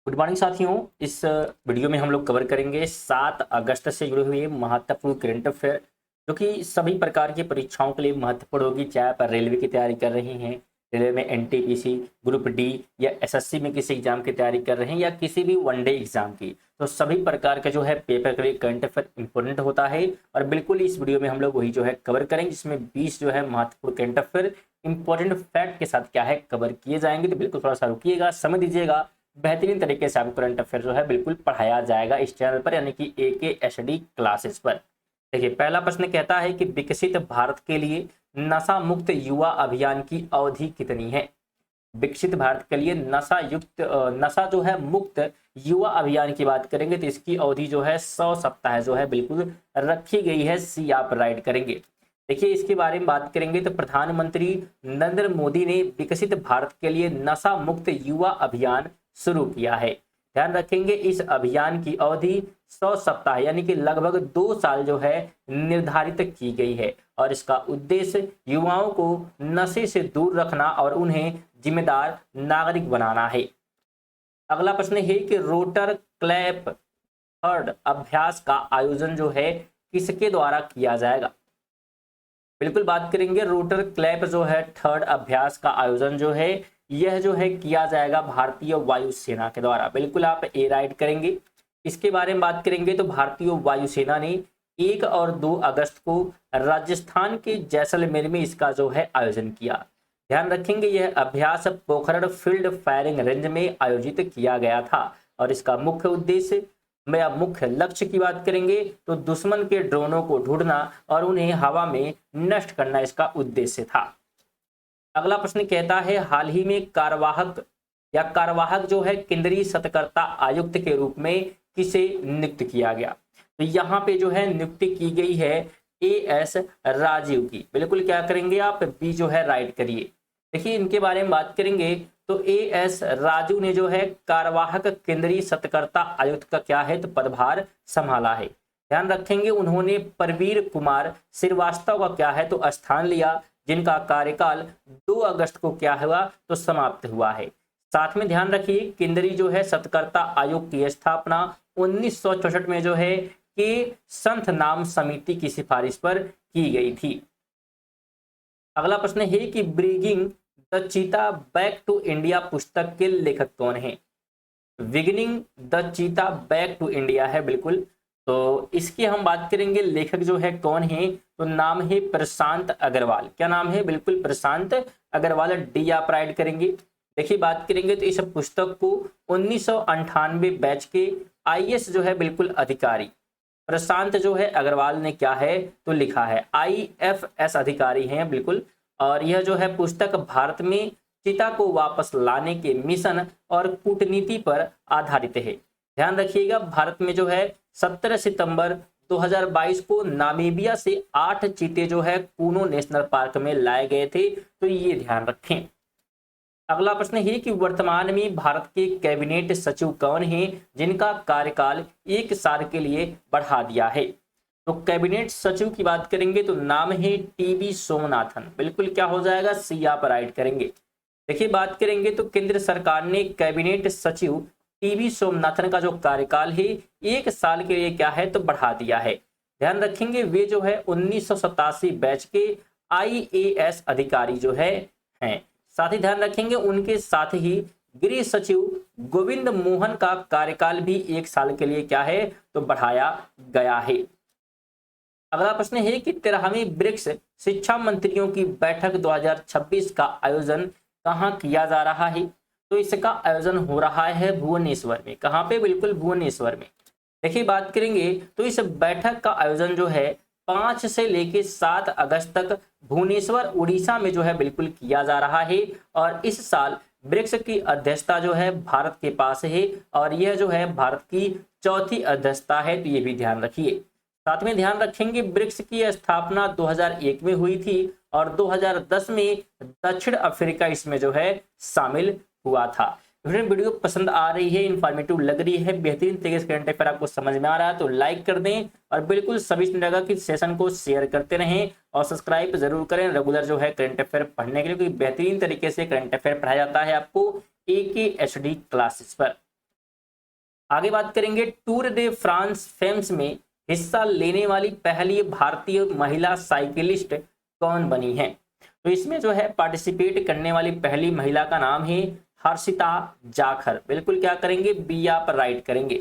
Good morning साथियों। इस video में हम लोग कवर करेंगे 7 अगस्त से जुड़े हुए महत्वपूर्ण करंट अफेयर जो कि सभी प्रकार की परीक्षाओं के लिए महत्वपूर्ण होगी। चाहे आप रेलवे की तैयारी कर रहे हैं, रेलवे में एनटीपीसी, ग्रुप डी या एसएससी में किसी एग्जाम की तैयारी कर रहे हैं या किसी भी वनडे एग्जाम की, तो सभी प्रकार का जो है पेपर के लिए करंट अफेयर इंपॉर्टेंट होता है। और बिल्कुल इस वीडियो में हम लोग वही जो है कवर करेंगे, जिसमें 20 जो है महत्वपूर्ण करंट अफेयर इंपॉर्टेंट फैक्ट के साथ क्या है कवर किए जाएंगे। तो बिल्कुल थोड़ा सा रुकिएगा, समय दीजिएगा। बेहतरीन तरीके से आपको करंट अफेयर जो है बिल्कुल पढ़ाया जाएगा इस चैनल पर, यानी कि AKSD क्लासेस पर। देखिए, पहला प्रश्न कहता है कि विकसित भारत के लिए नशा मुक्त युवा अभियान की अवधि कितनी है। विकसित भारत के लिए नशा जो है मुक्त युवा अभियान की बात करेंगे तो इसकी अवधि जो है 100 सप्ताह जो है बिल्कुल रखी गई है। सी आप राइट करेंगे। देखिए, इसके बारे में बात करेंगे तो प्रधानमंत्री नरेंद्र मोदी ने विकसित भारत के लिए नशा मुक्त युवा अभियान शुरू किया है। ध्यान रखेंगे, इस अभियान की अवधि 100 सप्ताह यानी कि लगभग 2 साल जो है निर्धारित की गई है और इसका उद्देश्य युवाओं को नशे से दूर रखना और उन्हें जिम्मेदार नागरिक बनाना है। अगला प्रश्न है कि रोटर क्लैप थर्ड अभ्यास का आयोजन जो है किसके द्वारा किया जाएगा। बिल्कुल बात करेंगे, रोटर क्लैप जो है थर्ड अभ्यास का आयोजन जो है यह जो है किया जाएगा भारतीय वायुसेना के द्वारा। बिल्कुल आप ए राइट करेंगे। इसके बारे में बात करेंगे तो भारतीय वायुसेना ने 1 और 2 अगस्त को राजस्थान के जैसलमेर में इसका जो है आयोजन किया। ध्यान रखेंगे, यह अभ्यास पोखरण फील्ड फायरिंग रेंज में आयोजित किया गया था और इसका मुख्य उद्देश्य या मुख्य लक्ष्य की बात करेंगे तो दुश्मन के ड्रोनों को ढूंढना और उन्हें हवा में नष्ट करना इसका उद्देश्य था। अगला प्रश्न कहता है, हाल ही में कार्यवाहक जो है केंद्रीय सतर्कता आयुक्त के रूप में किसे नियुक्त किया गया। तो यहाँ पे जो है नियुक्ति की गई है AS राजीव की। बिल्कुल क्या करेंगे आप, बी जो है राइट करिए। देखिए, इनके बारे में बात करेंगे तो AS राजू ने जो है कार्यवाहक केंद्रीय सतर्कता आयुक्त का क्या है तो पदभार संभाला है। ध्यान रखेंगे, उन्होंने प्रवीर कुमार श्रीवास्तव का क्या है तो स्थान लिया, जिनका कार्यकाल 2 अगस्त को क्या हुआ तो समाप्त हुआ है। साथ में ध्यान रखिए, केंद्रीय जो है सतर्कता आयोग की स्थापना 1964 में जो है के संत नाम समिति की सिफारिश पर की गई थी। अगला प्रश्न है कि bringing the cheetah back to India पुस्तक के लेखक कौन है। Beginning the cheetah back to India है बिल्कुल। तो इसकी हम बात करेंगे, लेखक जो है कौन है तो नाम है प्रशांत अग्रवाल। क्या नाम है, बिल्कुल प्रशांत अग्रवाल। डी आप राइट करेंगे। देखिए, बात करेंगे तो इस पुस्तक को 1998 बैच के IAS जो है बिल्कुल अधिकारी प्रशांत जो है अग्रवाल ने क्या है तो लिखा है। IFS अधिकारी हैं बिल्कुल। और यह जो है पुस्तक भारत में चीता को वापस लाने के मिशन और कूटनीति पर आधारित है। ध्यान रखिएगा, भारत में जो है 17 सितंबर 2022 को नामीबिया से 8 चीते जो है कूनो नेशनल पार्क में लाए गए थे, तो ये ध्यान रखें। अगला प्रश्न है कि वर्तमान में भारत के कैबिनेट सचिव कौन हैं जिनका कार्यकाल 1 साल के लिए बढ़ा दिया है। तो कैबिनेट सचिव की बात करेंगे तो नाम है TB सोमनाथन। बिल्कुल क्या हो जाएगा, सी आप राइट करेंगे। देखिए, बात करेंगे तो केंद्र सरकार ने कैबिनेट सचिव TB सोमनाथन का जो कार्यकाल है 1 साल के लिए क्या है तो बढ़ा दिया है। ध्यान रखेंगे, वे जो है 1987 बैच के IAS अधिकारी जो है हैं। साथ ही ध्यान रखेंगे, उनके साथ ही गृह सचिव गोविंद मोहन का कार्यकाल भी 1 साल के लिए क्या है तो बढ़ाया गया है। अगला प्रश्न है कि 13वीं ब्रिक्स शिक्षा मंत्रियों की बैठक 2026 का आयोजन कहाँ किया जा रहा है। तो इसका आयोजन हो रहा है भुवनेश्वर में। कहाँ पे, बिल्कुल भुवनेश्वर में। देखिए, बात करेंगे तो इस बैठक का आयोजन जो है 5 से लेकर 7 अगस्त तक भुवनेश्वर उड़ीसा में जो है बिल्कुल किया जा रहा है। और इस साल ब्रिक्स की अध्यक्षता जो है भारत के पास है और यह जो है भारत की चौथी अध्यक्षता है, तो ये भी ध्यान रखिए। साथ में ध्यान रखेंगे, ब्रिक्स की स्थापना 2001 में हुई थी और 2010 में दक्षिण अफ्रीका इसमें जो है शामिल हुआ था। वीडियो पसंद आ रही है, इंफॉर्मेटिव लग रही है, बेहतरीन तरीके से करंट अफेयर आपको समझ में आ रहा है तो लाइक कर दें और बिल्कुल सभी जगह की सेशन को शेयर करते रहें और सब्सक्राइब जरूर करें रेगुलर जो है करंट अफेयर पढ़ने के लिए, क्योंकि बेहतरीन तरीके से करंट अफेयर पढ़ाया जाता है आपको AKSD क्लासेस पर। आगे बात करेंगे टूर डे फ्रांस फेम्स में हिस्सा लेने वाली पहली भारतीय महिला साइकिलिस्ट कौन बनी है। तो इसमें जो है पार्टिसिपेट करने वाली पहली महिला का नाम है हर्षिता जाखर। बिल्कुल क्या करेंगे, बी आप राइट करेंगे।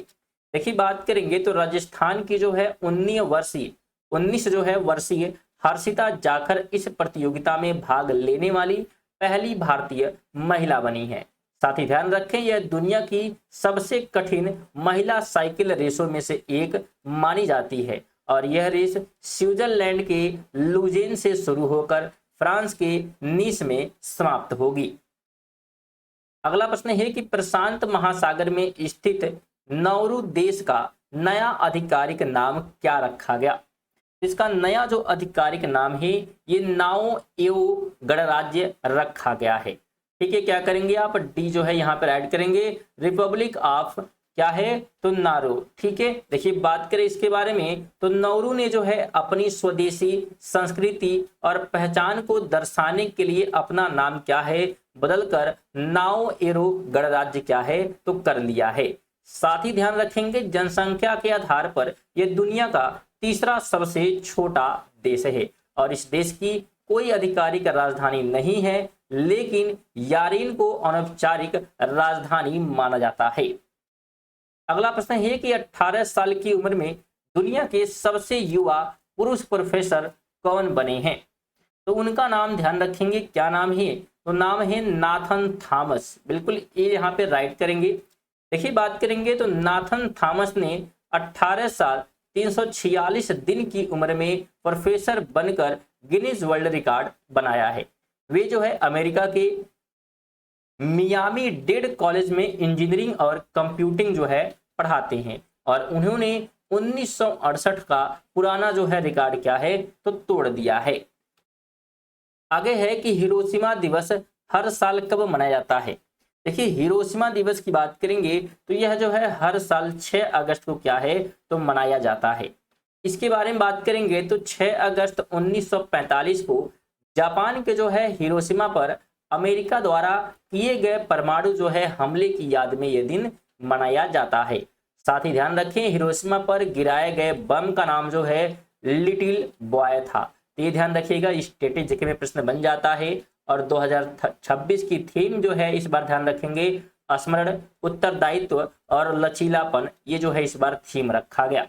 देखिए बात करेंगे तो राजस्थान की जो है 19 जो है वर्षीय हर्षिता जाखर इस प्रतियोगिता में भाग लेने वाली पहली भारतीय महिला बनी है। साथ ही ध्यान रखें यह दुनिया की सबसे कठिन महिला साइकिल रेसों में से एक मानी जाती है और यह रेस स्विट्जरलैंड के लुजेन से शुरू होकर फ्रांस के नीस में समाप्त होगी। अगला प्रश्न है कि प्रशांत महासागर में स्थित नाउरू देश का नया आधिकारिक नाम क्या रखा गया। इसका नया जो आधिकारिक नाम है ये नाओ एओ गणराज्य रखा गया है। ठीक है, क्या करेंगे आप, डी जो है यहाँ पर ऐड करेंगे, रिपब्लिक ऑफ क्या है तो नारो। ठीक है, देखिए बात करें इसके बारे में तो नाउरू ने जो है अपनी स्वदेशी संस्कृति और पहचान को दर्शाने के लिए अपना नाम क्या है बदलकर नाओ एरो गणराज्य क्या है तो कर लिया है। साथ ही ध्यान रखेंगे जनसंख्या के आधार पर यह दुनिया का तीसरा सबसे छोटा देश है और इस देश की कोई आधिकारिक राजधानी नहीं है, लेकिन यारीन को अनौपचारिक राजधानी माना जाता है। अगला प्रश्न है कि 18 साल की उम्र में दुनिया के सबसे युवा पुरुष प्रोफेसर कौन बने हैं। तो उनका नाम ध्यान रखेंगे, क्या नाम है तो नाम है नाथन थॉमस। बिल्कुल ये यहाँ पे राइट करेंगे। देखिए बात करेंगे तो नाथन थॉमस ने 18 साल 346 दिन की उम्र में प्रोफेसर बनकर गिनीज वर्ल्ड रिकॉर्ड बनाया है। वे जो है अमेरिका के मियामी डेड कॉलेज में इंजीनियरिंग और कंप्यूटिंग जो है पढ़ाते हैं और उन्होंने 1968 का पुराना जो है रिकॉर्ड क्या है तो तोड़ दिया है। आगे है कि हिरोशिमा दिवस हर साल कब मनाया जाता है। देखिए हिरोशिमा दिवस की बात करेंगे तो यह जो है हर साल 6 अगस्त को क्या है तो मनाया जाता है। इसके बारे में बात करेंगे तो 6 अगस्त 1945 को जापान के जो है हिरोशिमा पर अमेरिका द्वारा किए गए परमाणु जो है हमले की याद में यह दिन मनाया जाता है। साथ ही ध्यान रखें हिरोशिमा पर गिराए गए बम का नाम जो है लिटिल बॉय था। तो ये ध्यान रखिएगा, स्टेटिक जीके में प्रश्न बन जाता है और 2026 की थीम जो है इस बार ध्यान रखेंगे स्मरण, उत्तरदायित्व और लचीलापन, ये जो है इस बार थीम रखा गया।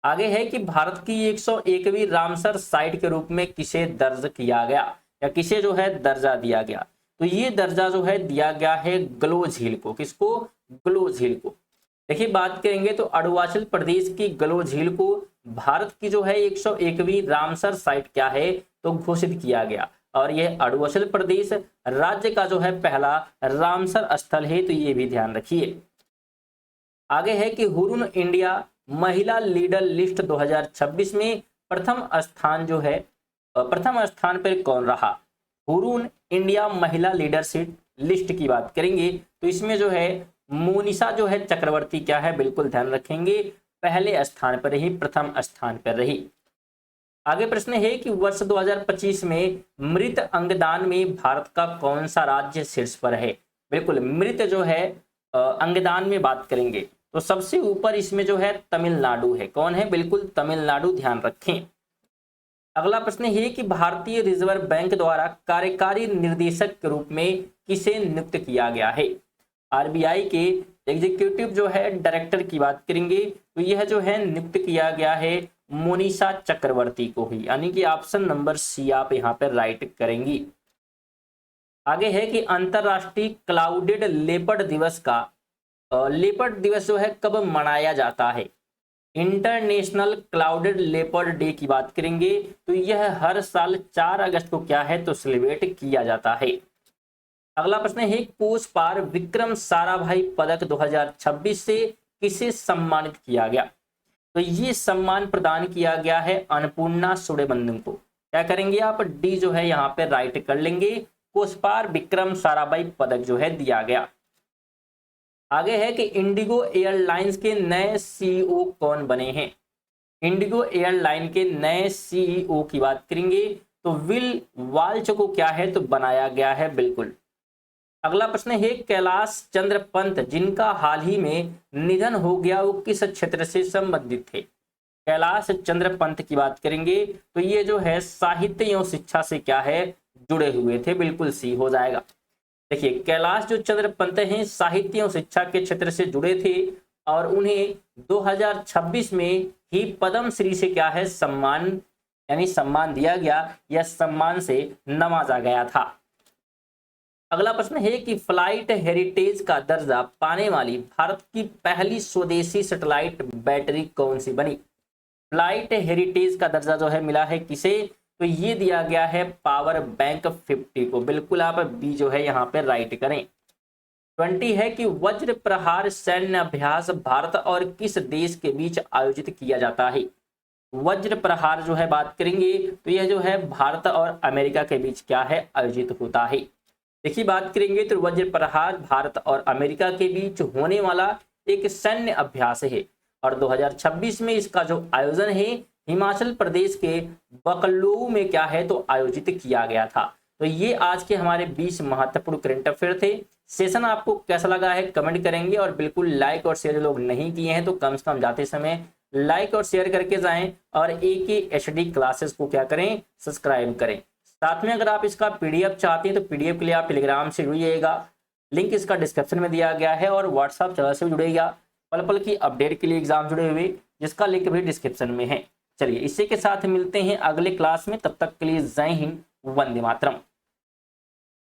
आगे है कि भारत की 101वीं रामसर साइट के रूप में किसे दर्ज किया गया या किसे जो है दर्जा दिया गया। तो ये दर्जा जो है दिया गया है गलो झील को। किसको, गलो झील को। देखिए बात करेंगे तो अरुणाचल प्रदेश की गलो झील को भारत की जो है 101वीं रामसर साइट क्या है तो घोषित किया गया और यह अरुणाचल प्रदेश राज्य का जो है पहला रामसर स्थल है, तो ये भी ध्यान रखिए। आगे है कि हुरून इंडिया महिला लीडर लिस्ट 2026 में प्रथम स्थान पर कौन रहा। हुरून इंडिया महिला लीडरशिप लिस्ट की बात करेंगे तो इसमें जो है मोनिशा जो है चक्रवर्ती क्या है, बिल्कुल ध्यान रखेंगे पहले स्थान पर रही, प्रथम स्थान पर रही। आगे प्रश्न है कि वर्ष 2025 में मृत अंगदान में भारत का कौन सा राज्य शीर्ष पर है। बिल्कुल मृत जो है अंगदान में बात करेंगे तो सबसे ऊपर इसमें जो है तमिलनाडु है। कौन है, बिल्कुल तमिलनाडु, ध्यान रखें। अगला प्रश्न है कि भारतीय रिजर्व बैंक द्वारा कार्यकारी निर्देशक के रूप में किसे नियुक्त किया गया है। आरबीआई के एग्जीक्यूटिव जो है डायरेक्टर की बात करेंगे तो यह जो है नियुक्त किया गया है मोनिशा चक्रवर्ती को ही, यानी कि ऑप्शन नंबर सी आप यहाँ पर राइट करेंगी। आगे है कि अंतरराष्ट्रीय क्लाउडेड लेपर्ड दिवस का लेपर्ड दिवस जो है कब मनाया जाता है। इंटरनेशनल क्लाउडेड लेपर्ड डे की बात करेंगे तो यह हर साल 4 अगस्त को क्या है तो सेलिब्रेट किया जाता है। अगला प्रश्न है कोष पार विक्रम साराभाई पदक 2026 से किसे सम्मानित किया गया। तो ये सम्मान प्रदान किया गया है अन्नपूर्णा सूर्यवंदन को। क्या करेंगे आप, डी जो है यहाँ पे राइट कर लेंगे, कोष पार विक्रम साराभाई पदक जो है दिया गया। आगे है कि इंडिगो एयरलाइंस के नए सीईओ कौन बने हैं। इंडिगो एयरलाइन के नए सीईओ की बात करेंगे तो विल वाल्च को क्या है तो बनाया गया है, बिल्कुल अगला प्रश्न है कैलाश चंद्र पंत जिनका हाल ही में निधन हो गया वो किस क्षेत्र से संबंधित थे। कैलाश चंद्र पंत की बात करेंगे तो ये जो है साहित्य एवं शिक्षा से क्या है जुड़े हुए थे, बिल्कुल सी हो जाएगा। देखिए कैलाश जो चंद्र पंत हैं साहित्य एवं शिक्षा के क्षेत्र से जुड़े थे और उन्हें 2026 में ही पद्म श्री से क्या है सम्मान यानी सम्मान दिया गया या सम्मान से नवाजा गया था। अगला प्रश्न है कि फ्लाइट हेरिटेज का दर्जा पाने वाली भारत की पहली स्वदेशी सैटेलाइट बैटरी कौन सी बनी। फ्लाइट हेरिटेज का दर्जा जो है मिला है किसे, तो ये दिया गया है पावर बैंक 50 को। बिल्कुल आप बी जो है यहाँ पे राइट करें। 20 है कि वज्र प्रहार सैन्य अभ्यास भारत और किस देश के बीच आयोजित किया जाता है। वज्र प्रहार जो है बात करेंगे तो यह जो है भारत और अमेरिका के बीच क्या है आयोजित होता है। देखिए बात करेंगे तो वज्र प्रहार भारत और अमेरिका के बीच होने वाला एक सैन्य अभ्यास है और 2026 में इसका जो आयोजन है हिमाचल प्रदेश के बकलू में क्या है तो आयोजित किया गया था। तो ये आज के हमारे 20 महत्वपूर्ण करंट अफेयर थे। सेशन आपको कैसा लगा है कमेंट करेंगे और बिल्कुल लाइक और शेयर लोग नहीं किए हैं तो कम से कम जाते समय लाइक और शेयर करके जाएं और AKHD क्लासेस को क्या करें सब्सक्राइब करें। साथ में अगर आप इसका PDF चाहते हैं तो PDF के लिए आप टेलीग्राम से जुड़िएगा, लिंक इसका डिस्क्रिप्शन में दिया गया है और व्हाट्सएप चैनल से भी जुड़िएगा पल पल की अपडेट के लिए एग्जाम जुड़े हुए जिसका लिंक भी डिस्क्रिप्शन में है। चलिए इसी के साथ मिलते हैं अगले क्लास में, तब तक के लिए जय हिंद, वंदे मातरम।